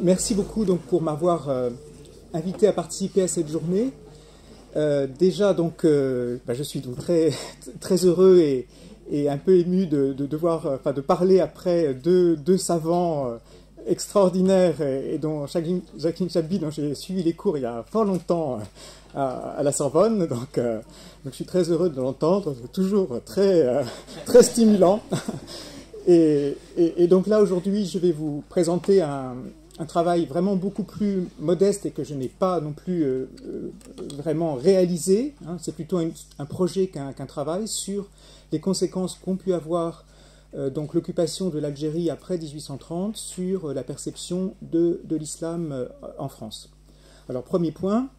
Merci beaucoup donc, pour m'avoir invité à participer à cette journée. Déjà, donc, je suis donc très heureux et un peu ému de devoir, de parler après deux savants extraordinaires et dont Jacqueline Chabby, dont j'ai suivi les cours il y a fort longtemps à la Sorbonne. Donc, je suis très heureux de l'entendre, c'est toujours très stimulant. Et donc là, aujourd'hui, je vais vous présenter un travail vraiment beaucoup plus modeste et que je n'ai pas non plus vraiment réalisé. Hein. C'est plutôt un projet qu'un travail sur les conséquences qu'ont pu avoir donc l'occupation de l'Algérie après 1830 sur la perception de l'islam en France. Alors, premier point,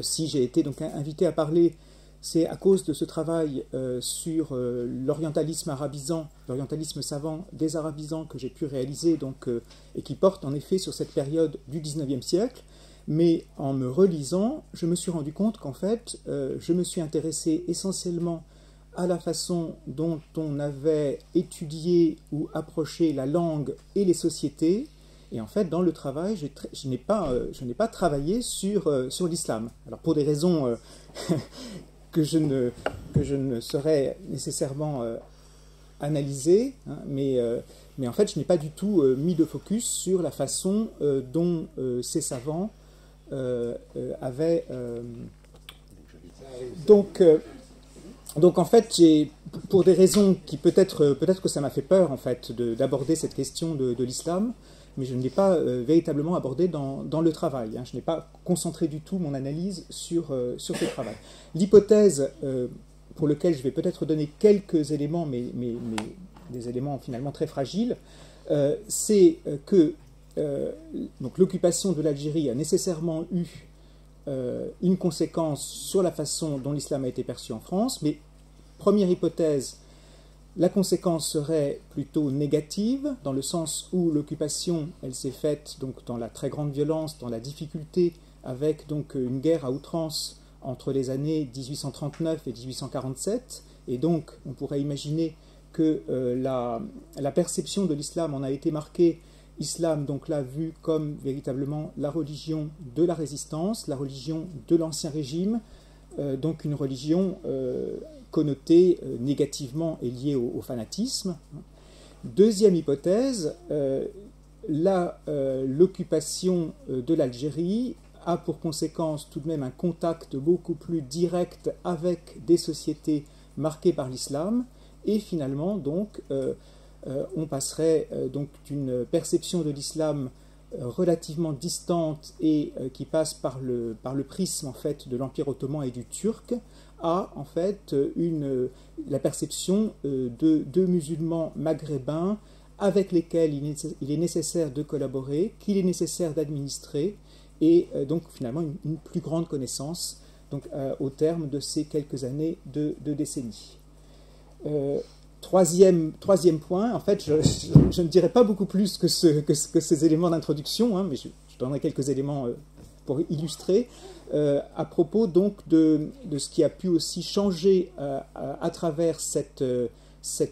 si j'ai été donc invité à parler, c'est à cause de ce travail sur l'orientalisme arabisant, l'orientalisme savant des arabisans que j'ai pu réaliser donc, et qui porte en effet sur cette période du XIXe siècle. Mais en me relisant, je me suis rendu compte qu'en fait, je me suis intéressé essentiellement à la façon dont on avait étudié ou approché la langue et les sociétés. Et en fait, dans le travail, je n'ai pas travaillé sur l'islam. Alors pour des raisons que je ne saurais nécessairement analyser, hein, mais en fait, je n'ai pas du tout mis de focus sur la façon dont ces savants avaient... Donc en fait, pour des raisons qui peut-être que ça m'a fait peur en fait d'aborder cette question de l'islam, mais je ne l'ai pas véritablement abordé dans le travail. Hein. Je n'ai pas concentré du tout mon analyse sur ce travail. L'hypothèse pour laquelle je vais peut-être donner quelques éléments, mais des éléments finalement très fragiles, c'est que donc l'occupation de l'Algérie a nécessairement eu une conséquence sur la façon dont l'islam a été perçu en France, mais première hypothèse, la conséquence serait plutôt négative, dans le sens où l'occupation, elle s'est faite donc dans la très grande violence, dans la difficulté, avec donc une guerre à outrance entre les années 1839 et 1847, et donc on pourrait imaginer que la perception de l'islam en a été marquée. Islam, donc là, vu comme véritablement la religion de la résistance, la religion de l'Ancien Régime, donc une religion connotée négativement et liée au fanatisme. Deuxième hypothèse, l'occupation de l'Algérie a pour conséquence tout de même un contact beaucoup plus direct avec des sociétés marquées par l'islam, et finalement, donc, on passerait donc d'une perception de l'islam relativement distante et qui passe par le prisme en fait de l'Empire ottoman et du turc à en fait la perception de musulmans maghrébins avec lesquels il est nécessaire de collaborer, qu'il est nécessaire d'administrer et donc finalement une plus grande connaissance donc, au terme de ces quelques années de décennies. Troisième point, en fait, je ne dirai pas beaucoup plus que ces éléments d'introduction, hein, mais je donnerai quelques éléments pour illustrer, à propos donc de ce qui a pu aussi changer à travers cette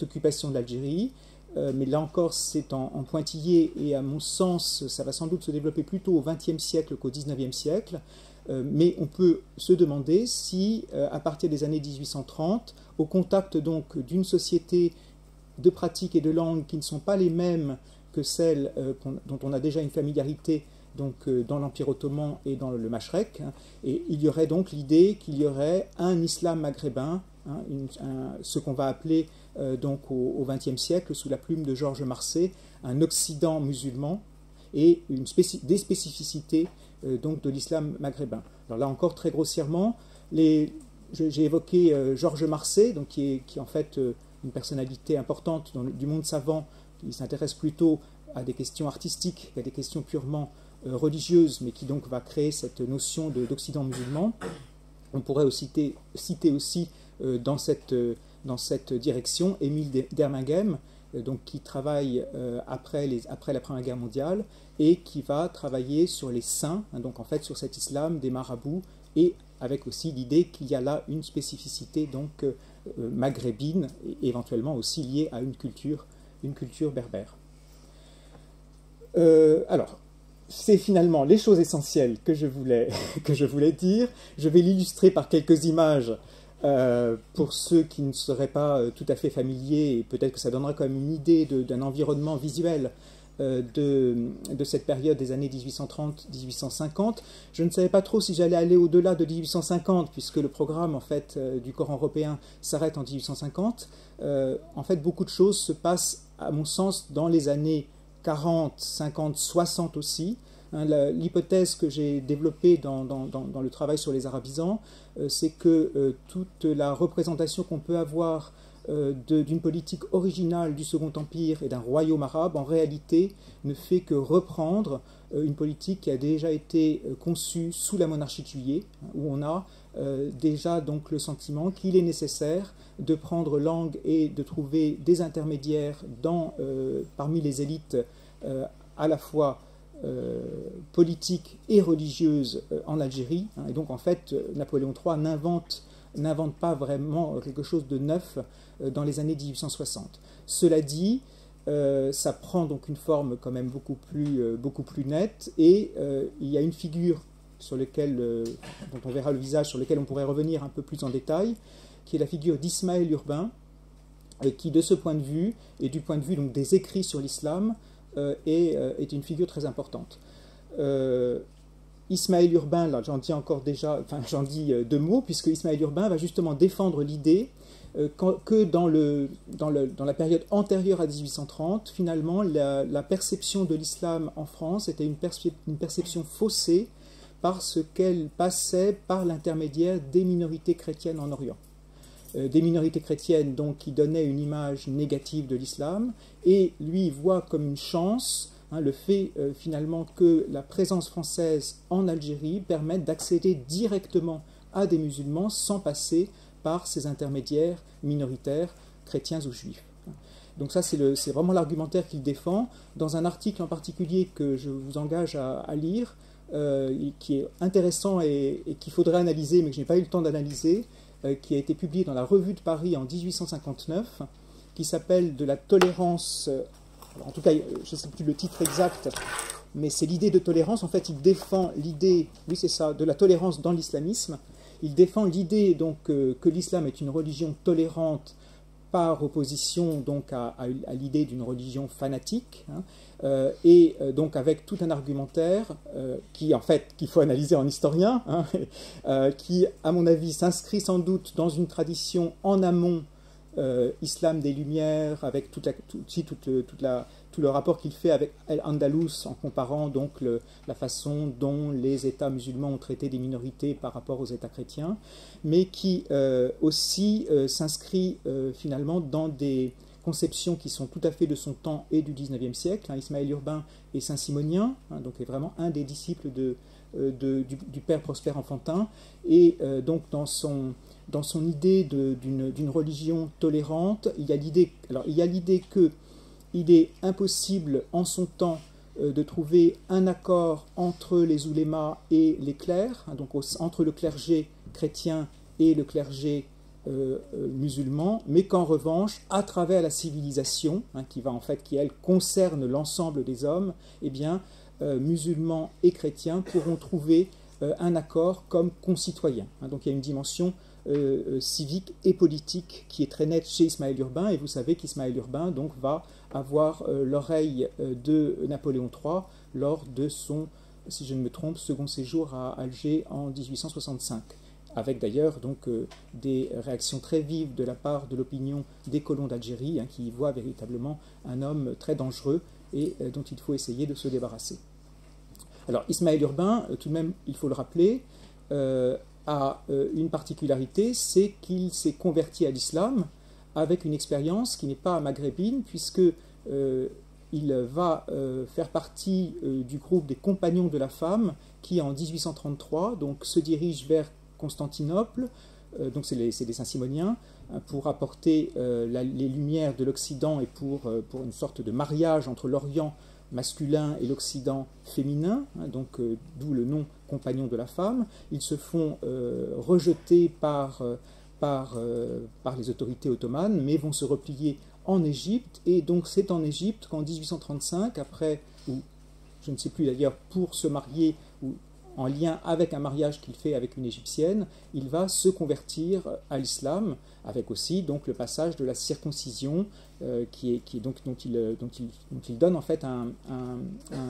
occupation de l'Algérie. Mais là encore, c'est en pointillé, et à mon sens, ça va sans doute se développer plutôt au XXe siècle qu'au XIXe siècle. Mais on peut se demander si, à partir des années 1830, au contact donc d'une société de pratiques et de langues qui ne sont pas les mêmes que celles dont on a déjà une familiarité donc, dans l'Empire ottoman et dans le Mashrek, hein, et il y aurait donc l'idée qu'il y aurait un islam maghrébin, hein, ce qu'on va appeler donc au XXe siècle, sous la plume de Georges Marcé, un Occident musulman, et des spécificités donc de l'islam maghrébin. Alors là encore, très grossièrement, j'ai évoqué Georges Marcé, donc qui est en fait une personnalité importante du monde savant, qui s'intéresse plutôt à des questions artistiques qu'à des questions purement religieuses, mais qui donc va créer cette notion d'Occident musulman. On pourrait aussi citer aussi dans cette direction Émile d'Erminghem, donc qui travaille après la Première Guerre mondiale et qui va travailler sur les saints, hein, donc en fait sur cet islam des marabouts, et avec aussi l'idée qu'il y a là une spécificité donc maghrébine et éventuellement aussi liée à une culture berbère. Alors, c'est finalement les choses essentielles que je voulais, que je voulais dire. Je vais l'illustrer par quelques images pour ceux qui ne seraient pas tout à fait familiers, et peut-être que ça donnera quand même une idée d'un environnement visuel de cette période des années 1830-1850. Je ne savais pas trop si j'allais aller au-delà de 1850, puisque le programme en fait, du Coran européen s'arrête en 1850. En fait, beaucoup de choses se passent, à mon sens, dans les années 40, 50, 60 aussi. L'hypothèse que j'ai développée dans le travail sur les arabisans, c'est que toute la représentation qu'on peut avoir d'une politique originale du Second Empire et d'un royaume arabe, en réalité, ne fait que reprendre une politique qui a déjà été conçue sous la monarchie de Juillet, où on a déjà donc le sentiment qu'il est nécessaire de prendre langue et de trouver des intermédiaires parmi les élites à la fois politiques et religieuses en Algérie. Et donc en fait, Napoléon III n'invente pas vraiment quelque chose de neuf dans les années 1860. Cela dit, ça prend donc une forme quand même beaucoup plus nette, et il y a une figure dont on verra le visage, sur lequel on pourrait revenir un peu plus en détail, qui est la figure d'Ismaël Urbain, qui de ce point de vue, et du point de vue donc, des écrits sur l'islam, est une figure très importante. Ismaël Urbain, là j'en dis encore déjà, enfin j'en dis deux mots, puisque Ismaël Urbain va justement défendre l'idée que dans la période antérieure à 1830, finalement, la perception de l'islam en France était une perception faussée parce qu'elle passait par l'intermédiaire des minorités chrétiennes en Orient. Des minorités chrétiennes donc, qui donnaient une image négative de l'islam, et lui voit comme une chance le fait finalement que la présence française en Algérie permette d'accéder directement à des musulmans sans passer par ces intermédiaires minoritaires, chrétiens ou juifs. Donc ça, c'est vraiment l'argumentaire qu'il défend, dans un article en particulier que je vous engage à lire, qui est intéressant et qu'il faudrait analyser, mais que je n'ai pas eu le temps d'analyser, qui a été publié dans la Revue de Paris en 1859, qui s'appelle « De la tolérance ». En tout cas, je ne sais plus le titre exact, mais c'est l'idée de tolérance. En fait, il défend l'idée, oui c'est ça, de la tolérance dans l'islamisme. Il défend l'idée donc que l'islam est une religion tolérante par opposition donc à l'idée d'une religion fanatique, et donc avec tout un argumentaire qu'il faut analyser en historien, qui à mon avis s'inscrit sans doute dans une tradition en amont islam des Lumières, avec tout le rapport qu'il fait avec Al-Andalus, en comparant donc la façon dont les États musulmans ont traité des minorités par rapport aux États chrétiens, mais qui aussi s'inscrit finalement dans des conceptions qui sont tout à fait de son temps et du XIXe siècle. Ismaël Urbain est saint-simonien, donc est vraiment un des disciples du père Prosper Enfantin, et donc dans son idée d'une religion tolérante, il y a l'idée qu'il est impossible en son temps de trouver un accord entre les oulémas et les clercs, donc entre le clergé chrétien et le clergé musulman, mais qu'en revanche, à travers la civilisation, qui elle concerne l'ensemble des hommes, eh bien, musulmans et chrétiens pourront trouver un accord comme concitoyens. Donc il y a une dimension civique et politique qui est très nette chez Ismaël Urbain, et vous savez qu'Ismaël Urbain donc, va avoir l'oreille de Napoléon III lors de son, si je ne me trompe, second séjour à Alger en 1865, avec d'ailleurs donc des réactions très vives de la part de l'opinion des colons d'Algérie, qui y voient véritablement un homme très dangereux et dont il faut essayer de se débarrasser. Alors Ismaël Urbain, tout de même, il faut le rappeler, a une particularité, c'est qu'il s'est converti à l'islam avec une expérience qui n'est pas maghrébine, puisque il va faire partie du groupe des Compagnons de la Femme, qui en 1833 donc, se dirige vers Constantinople, donc c'est des Saint-Simoniens, pour apporter les lumières de l'Occident et pour une sorte de mariage entre l'Orient masculin et l'Occident féminin, donc d'où le nom Compagnons de la Femme. Ils se font rejeter par les autorités ottomanes, mais vont se replier en Égypte, et donc c'est en Égypte qu'en 1835, je ne sais plus d'ailleurs, pour se marier ou en lien avec un mariage qu'il fait avec une Égyptienne, il va se convertir à l'islam, avec aussi donc le passage de la circoncision, dont il donne en fait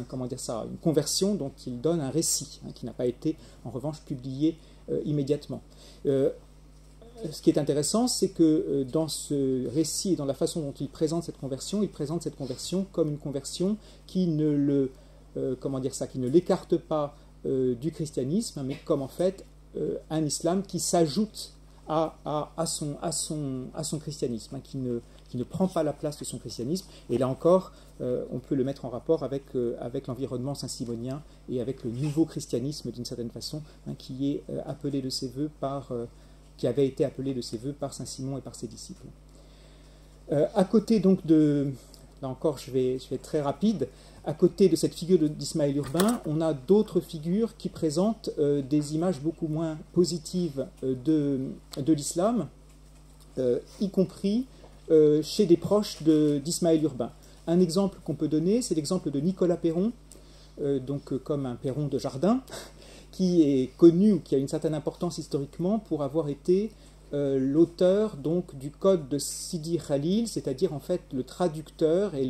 comment dire ça, une conversion dont il donne un récit, qui n'a pas été en revanche publié immédiatement. Ce qui est intéressant, c'est que dans ce récit et dans la façon dont il présente cette conversion comme une conversion qui ne l'écarte pas du christianisme, mais comme en fait un islam qui s'ajoute à son christianisme, qui ne prend pas la place de son christianisme. Et là encore, on peut le mettre en rapport avec l'environnement saint-simonien et avec le nouveau christianisme d'une certaine façon, qui est appelé de ses voeux qui avait été appelé de ses voeux par saint Simon et par ses disciples. À côté donc là encore je vais être très rapide, à côté de cette figure d'Ismaël Urbain, on a d'autres figures qui présentent des images beaucoup moins positives de l'islam, y compris chez des proches d'Ismaël Urbain. Un exemple qu'on peut donner, c'est l'exemple de Nicolas Perron, comme un Perron de jardin, qui est connu ou qui a une certaine importance historiquement pour avoir été l'auteur donc du code de Sidi Khalil, c'est-à-dire en fait le traducteur et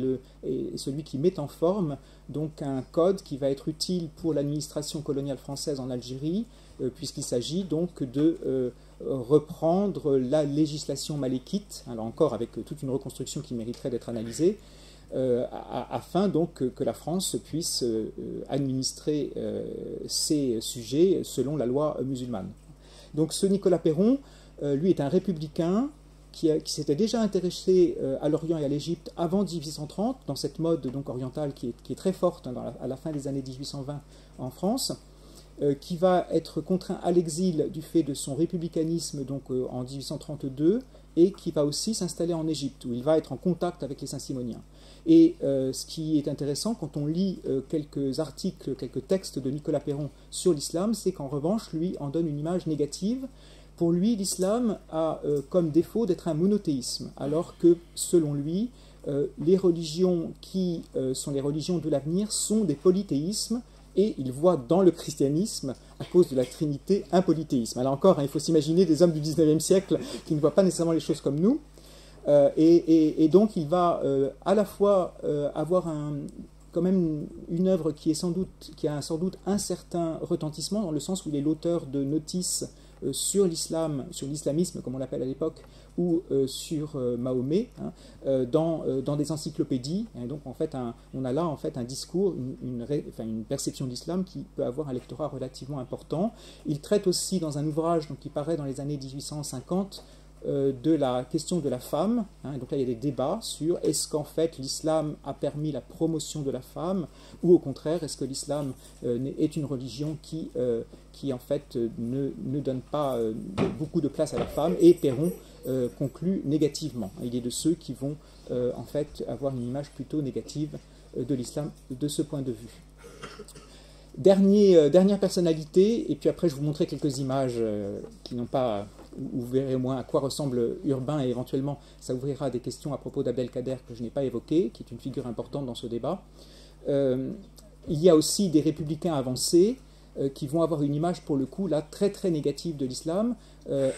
celui qui met en forme donc un code qui va être utile pour l'administration coloniale française en Algérie, puisqu'il s'agit donc de reprendre la législation malékite, alors encore avec toute une reconstruction qui mériterait d'être analysée, afin donc que la France puisse administrer ses sujets selon la loi musulmane. Donc ce Nicolas Perron, lui est un républicain qui s'était déjà intéressé à l'Orient et à l'Égypte avant 1830, dans cette mode donc orientale qui est très forte à la fin des années 1820 en France, qui va être contraint à l'exil du fait de son républicanisme donc en 1832, et qui va aussi s'installer en Égypte, où il va être en contact avec les Saint-Simoniens. Et ce qui est intéressant quand on lit quelques articles, quelques textes de Nicolas Perron sur l'islam, c'est qu'en revanche, lui en donne une image négative. Pour lui, l'islam a comme défaut d'être un monothéisme, alors que, selon lui, les religions qui sont les religions de l'avenir sont des polythéismes, et il voit dans le christianisme, à cause de la Trinité, un polythéisme. Alors encore, il faut s'imaginer des hommes du XIXe siècle qui ne voient pas nécessairement les choses comme nous, et donc il va à la fois avoir quand même une œuvre qui a sans doute un certain retentissement, dans le sens où il est l'auteur de notices sur l'islam, sur l'islamisme comme on l'appelle à l'époque, ou sur Mahomet, dans des encyclopédies. Et donc en fait, on a là en fait un discours, une perception de l'islam qui peut avoir un lectorat relativement important. Il traite aussi dans un ouvrage qui paraît dans les années 1850 de la question de la femme. Donc là, il y a des débats sur est-ce qu'en fait l'islam a permis la promotion de la femme, ou au contraire, est-ce que l'islam est une religion qui en fait ne donne pas beaucoup de place à la femme. Et Perron conclut négativement. Il est de ceux qui vont en fait avoir une image plutôt négative de l'islam de ce point de vue. Dernière personnalité, et puis après je vous montrerai quelques images qui n'ont pas, où vous verrez au moins à quoi ressemble Urbain, et éventuellement ça ouvrira des questions à propos d'Abdelkader que je n'ai pas évoqué, qui est une figure importante dans ce débat. Il y a aussi des républicains avancés qui vont avoir une image pour le coup là très très négative de l'islam.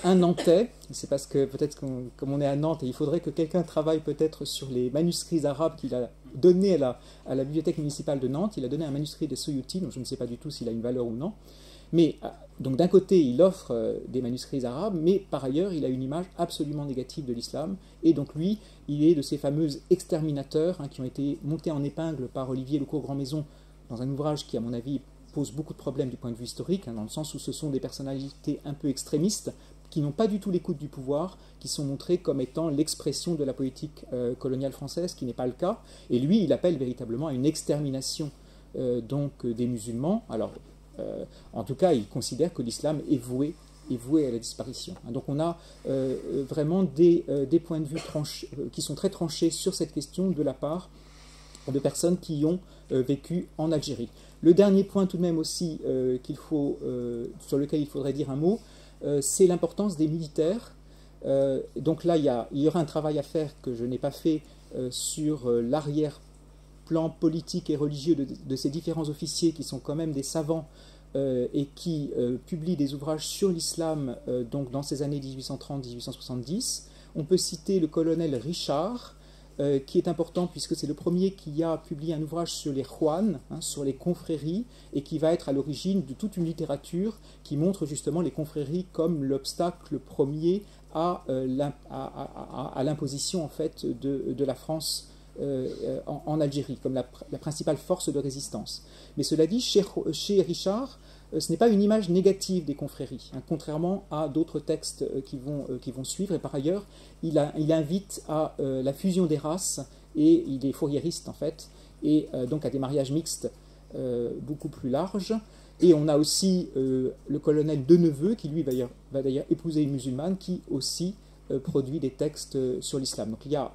Un Nantais, c'est parce que peut-être comme on est à Nantes, et il faudrait que quelqu'un travaille peut-être sur les manuscrits arabes qu'il a donné à la bibliothèque municipale de Nantes. Il a donné un manuscrit de Suyuti, donc je ne sais pas du tout s'il a une valeur ou non. Mais donc d'un côté, il offre des manuscrits arabes, mais par ailleurs, il a une image absolument négative de l'islam. Et donc lui, il est de ces fameux exterminateurs qui ont été montés en épingle par Olivier Lecourt-Grandmaison dans un ouvrage qui, à mon avis, pose beaucoup de problèmes du point de vue historique, dans le sens où ce sont des personnalités un peu extrémistes, qui n'ont pas du tout l'écoute du pouvoir, qui sont montrés comme étant l'expression de la politique coloniale française, qui n'est pas le cas. Et lui, il appelle véritablement à une extermination des musulmans. Alors, en tout cas, il considère que l'islam est voué à la disparition. Donc on a vraiment des points de vue qui sont très tranchés sur cette question de la part de personnes qui ont vécu en Algérie. Le dernier point tout de même aussi sur lequel il faudrait dire un mot, c'est l'importance des militaires. Donc là, il y aura un travail à faire que je n'ai pas fait sur l'arrière plan politique et religieux de ces différents officiers qui sont quand même des savants et qui publient des ouvrages sur l'islam donc dans ces années 1830-1870. On peut citer le colonel Richard, qui est important puisque c'est le premier qui a publié un ouvrage sur les Juan, sur les confréries, et qui va être à l'origine de toute une littérature qui montre justement les confréries comme l'obstacle premier à l'imposition en fait de la France en Algérie, comme la principale force de résistance. Mais cela dit, chez Richard, ce n'est pas une image négative des confréries, contrairement à d'autres textes qui vont suivre. Et par ailleurs, il invite à la fusion des races, et il est fourriériste en fait, et donc à des mariages mixtes beaucoup plus larges. Et on a aussi le colonel Deneveux, qui lui va d'ailleurs épouser une musulmane, qui aussi produit des textes sur l'islam. Donc il y a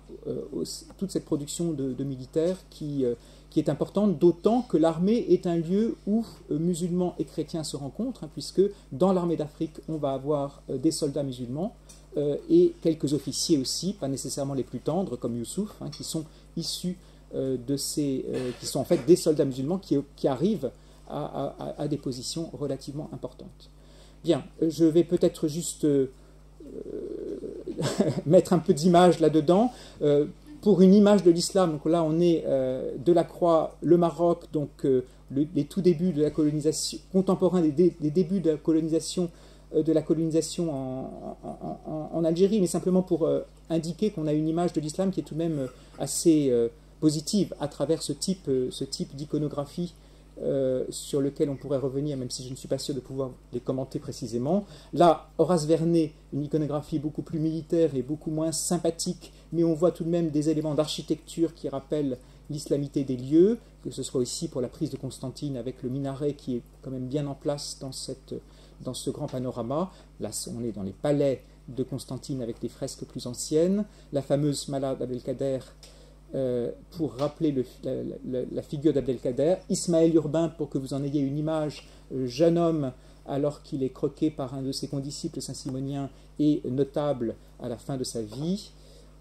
toute cette production de militaires qui est importante, d'autant que l'armée est un lieu où musulmans et chrétiens se rencontrent, puisque dans l'armée d'Afrique, on va avoir des soldats musulmans et quelques officiers aussi, pas nécessairement les plus tendres, comme Youssouf, qui sont issus qui sont en fait des soldats musulmans qui arrivent à des positions relativement importantes. Bien, je vais peut-être juste mettre un peu d'image là-dedans. Pour une image de l'islam, donc là on est Delacroix, le Maroc, donc les tout débuts de la colonisation, contemporains des débuts de la colonisation en Algérie, mais simplement pour indiquer qu'on a une image de l'islam qui est tout de même assez positive à travers ce type d'iconographie sur lequel on pourrait revenir, même si je ne suis pas sûr de pouvoir les commenter précisément. Là, Horace Vernet, une iconographie beaucoup plus militaire et beaucoup moins sympathique, mais on voit tout de même des éléments d'architecture qui rappellent l'islamité des lieux, que ce soit ici pour la prise de Constantine avec le minaret qui est quand même bien en place dans ce grand panorama. Là, on est dans les palais de Constantine avec des fresques plus anciennes, la fameuse Mala d'Abdelkader, pour rappeler la figure d'Abdelkader, Ismaël Urbain, pour que vous en ayez une image, jeune homme alors qu'il est croqué par un de ses condisciples saint-simoniens et notable à la fin de sa vie.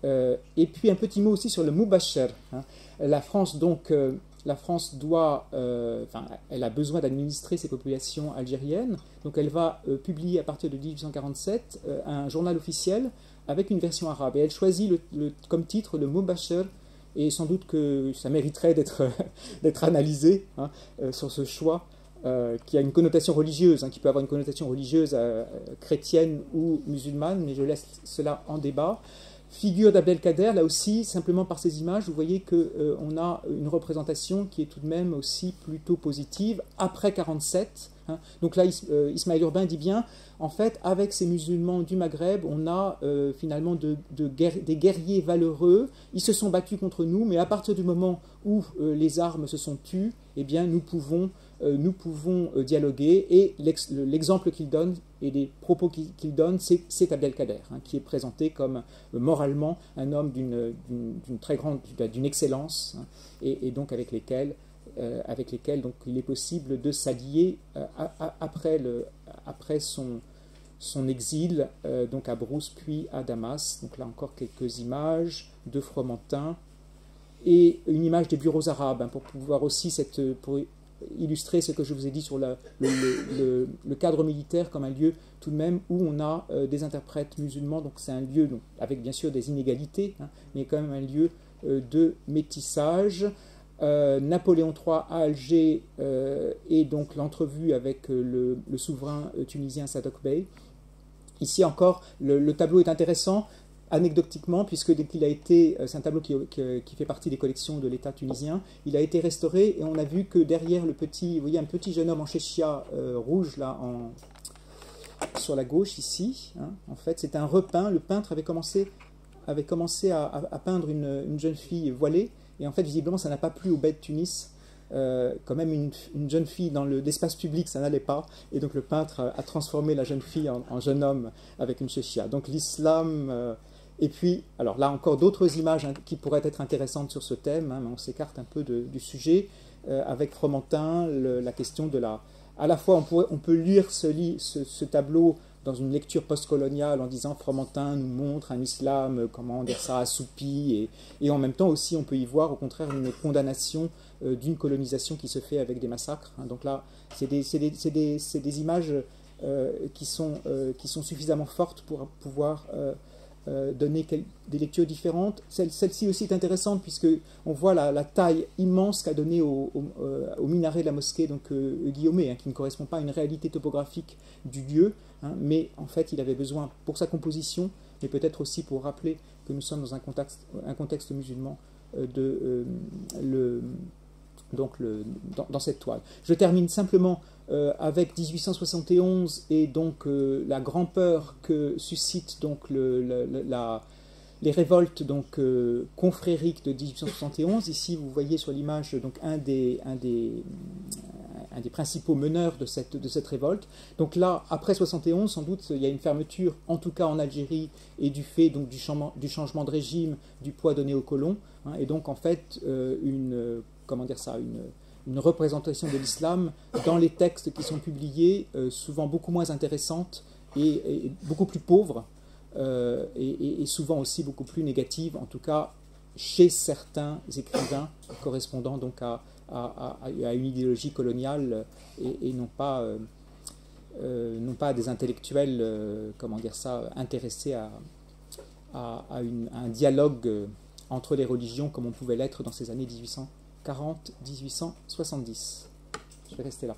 Et puis un petit mot aussi sur le Mubashir. La France donc, elle a besoin d'administrer ses populations algériennes, donc elle va publier à partir de 1847 un journal officiel avec une version arabe, et elle choisit comme titre le Mubashir. Et sans doute que ça mériterait d'être analysé sur ce choix qui a une connotation religieuse, qui peut avoir une connotation religieuse chrétienne ou musulmane, mais je laisse cela en débat. Figure d'Abdelkader, là aussi, simplement par ces images, vous voyez qu'on a une représentation qui est tout de même aussi plutôt positive, après 1947. Donc là, Ismaël Urbain dit bien, en fait, avec ces musulmans du Maghreb, on a finalement des guerriers valeureux, ils se sont battus contre nous, mais à partir du moment où les armes se sont tues, eh bien, nous pouvons dialoguer, et l'exemple qu'il donne et les propos qu'il donne, c'est Abdelkader, qui est présenté comme moralement un homme d'une excellence, et donc avec lesquels donc, il est possible de s'allier après son exil, donc à Brousse puis à Damas. Donc là encore quelques images de Fromentin et une image des bureaux arabes, pour pouvoir aussi pour illustrer ce que je vous ai dit sur le cadre militaire comme un lieu tout de même où on a des interprètes musulmans. Donc c'est un lieu donc, avec bien sûr des inégalités, mais quand même un lieu de métissage. Napoléon III à Alger et donc l'entrevue avec le souverain tunisien Sadok Bey. Ici encore, le tableau est intéressant anecdotiquement, puisque dès qu'il a été, c'est un tableau qui fait partie des collections de l'État tunisien, il a été restauré et on a vu que derrière vous voyez un petit jeune homme en chéchia rouge là sur la gauche ici, en fait c'est un repeint. Le peintre avait commencé à peindre une jeune fille voilée, et en fait visiblement ça n'a pas plu au bey de Tunis. Quand même une jeune fille dans l'espace public, ça n'allait pas, et donc le peintre a transformé la jeune fille en jeune homme avec une chéchia. Donc l'islam, et puis, alors là encore d'autres images qui pourraient être intéressantes sur ce thème, mais on s'écarte un peu du sujet, avec Fromentin, la question de à la fois on peut lire ce tableau dans une lecture postcoloniale en disant Fromentin nous montre un islam, comment dire ça, assoupi, et en même temps aussi on peut y voir au contraire une condamnation d'une colonisation qui se fait avec des massacres. Donc là, c'est des images qui sont suffisamment fortes pour pouvoir donner des lectures différentes. Celle-ci aussi est intéressante puisqu'on voit la taille immense qu'a donnée au minaret de la mosquée donc, Guillaumet, qui ne correspond pas à une réalité topographique du lieu, mais en fait il avait besoin pour sa composition, mais peut-être aussi pour rappeler que nous sommes dans un contexte musulman dans cette toile. Je termine simplement avec 1871 et donc la grande-peur que suscitent donc les révoltes donc confrériques de 1871. Ici, vous voyez sur l'image donc un des principaux meneurs de cette révolte. Donc là, après 71, sans doute, il y a une fermeture, en tout cas en Algérie, et du fait donc du changement de régime, du poids donné aux colons, et donc en fait une représentation de l'islam dans les textes qui sont publiés, souvent beaucoup moins intéressante et beaucoup plus pauvre, et souvent aussi beaucoup plus négative, en tout cas chez certains écrivains correspondant donc à une idéologie coloniale et non pas à des intellectuels intéressés à un dialogue entre les religions comme on pouvait l'être dans ces années 1840-1870. Je vais rester là.